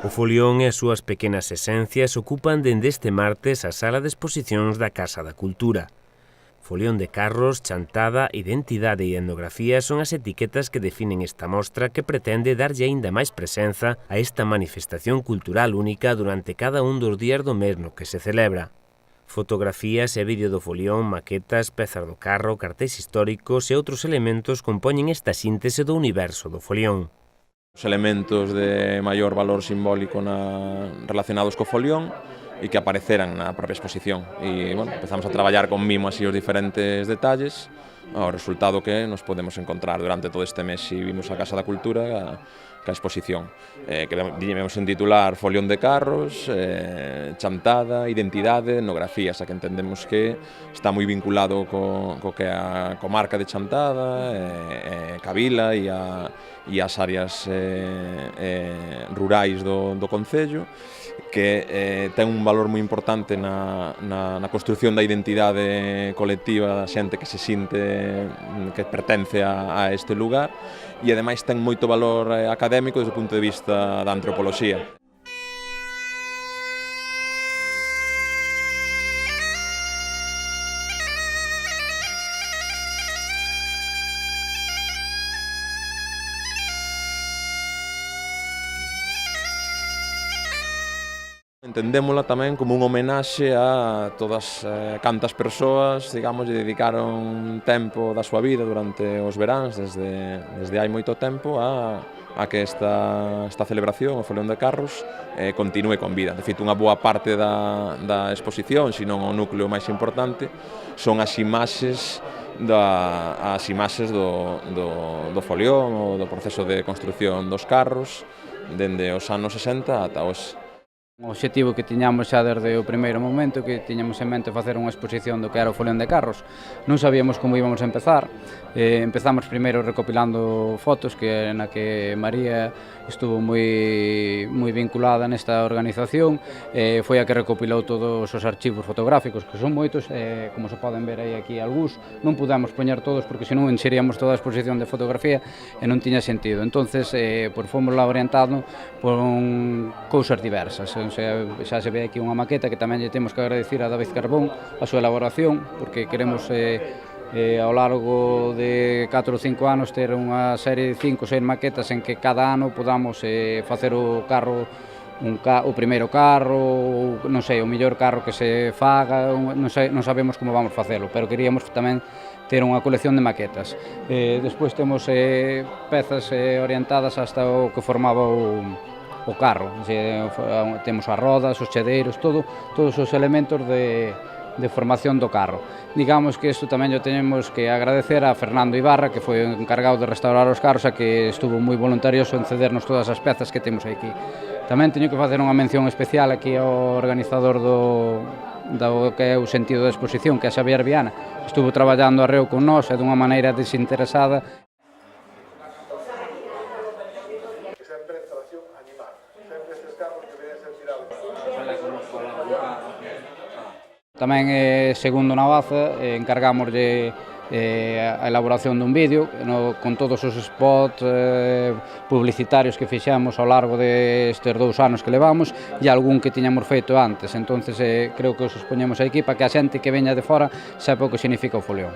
O folión e as súas pequenas esencias ocupan dende este martes a sala de exposicións da Casa da Cultura. Folión de carros, chantada, identidade e etnografía son as etiquetas que definen esta mostra que pretende darlle aínda máis presenza a esta manifestación cultural única durante cada un dos días do mes no que se celebra. Fotografías e vídeo do folión, maquetas, pezas do carro, cartéis históricos e outros elementos compoñen esta síntese do universo do folión. Os elementos de maior valor simbólico relacionados co folión e que apareceran na propia exposición. E, bueno, empezamos a traballar con mimo así os diferentes detalles, o resultado que nos podemos encontrar durante todo este mes e vimos a Casa da Cultura ca exposición, que vimos en titular Folión de carros, chantada, identidade, etnografía, xa que entendemos que está moi vinculado co que a comarca de Chantada, ca vila e as áreas rurais do concello, que ten un valor moi importante na construción da identidade colectiva da xente que se sinte que pertence a este lugar e ademais ten moito valor académico desde o punto de vista da antropoloxía. Entendémola tamén como un homenaxe a todas cantas persoas, digamos, lle dedicaron tempo da súa vida durante os veráns, desde hai moito tempo, a que esta celebración, o Folión de Carros, continúe con vida. De feito, unha boa parte da exposición, senón o núcleo máis importante, son as imaxes do folión, ou do proceso de construción dos carros, dende os anos 60 ata hoxe. O obxectivo que tiñamos xa desde o primeiro momento, que tiñamos en mente facer unha exposición do que era o folión de carros. Non sabíamos como íbamos a empezar. Empezamos primeiro recopilando fotos na que María estuvo moi vinculada nesta organización. Foi a que recopilou todos os archivos fotográficos, que son moitos, como se poden ver aí aquí algúns. Non pudemos poñer todos porque senón encheríamos toda a exposición de fotografía e non tiña sentido. Entonces, fomos lá orientado por cousas diversas. Xa se ve aquí unha maqueta que tamén lle temos que agradecer a David Carbón a súa elaboración, porque queremos ao largo de 4 ou 5 anos ter unha serie de 5 ou 6 maquetas en que cada ano podamos facer o carro, o primeiro carro, non sei, o mellor carro que se faga, non sabemos como vamos facelo, pero queríamos tamén ter unha colección de maquetas. Despois temos pezas orientadas hasta o que formaba o carro, temos as rodas, os chedeiros, todos os elementos de formación do carro. Digamos que isto tamén o teñemos que agradecer a Fernando Ibarra, que foi o encargado de restaurar os carros e que estuvo moi voluntarioso en cedernos todas as pezas que temos aquí. Tamén teño que facer unha mención especial aquí ao organizador do que é o sentido da exposición, que é Xavier Viana. Estuvo traballando arreo con nós e dunha maneira desinteresada. Tamén, segundo Navaza, encargámoslle a elaboración dun vídeo con todos os spots publicitarios que fixemos ao largo destes 2 anos que levamos e algún que tiñamos feito antes. Entonces, creo que os expoñemos aquí para que a xente que veña de fora sepa o que significa o folión.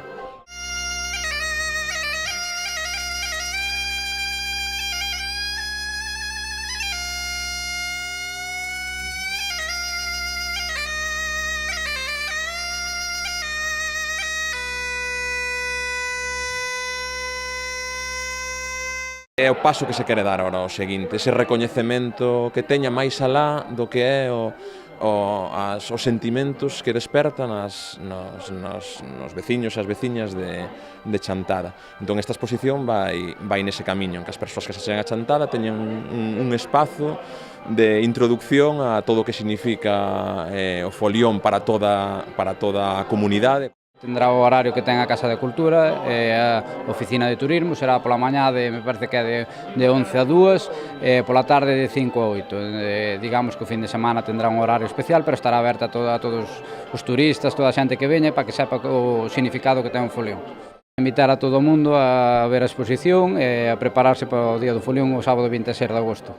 É o paso que se quere dar agora o seguinte, ese recoñecemento que teña máis alá do que é os sentimentos que despertan nos veciños e as veciñas de Chantada. Entón, esta exposición vai nese camiño, en que as persoas que se chegan a Chantada teñan un espazo de introducción a todo o que significa o folión para toda a comunidade. Tendrá o horario que ten a Casa de Cultura e a oficina de turismo, será pola mañá me parece que é de 11 a 2, pola tarde de 5 a 8. Digamos que o fin de semana tendrá un horario especial, pero estará aberta a todos os turistas, toda a xente que veña, para que sepa o significado que ten o folión. Invitar a todo o mundo a ver a exposición e a prepararse para o Día do Folión o sábado 26 de agosto.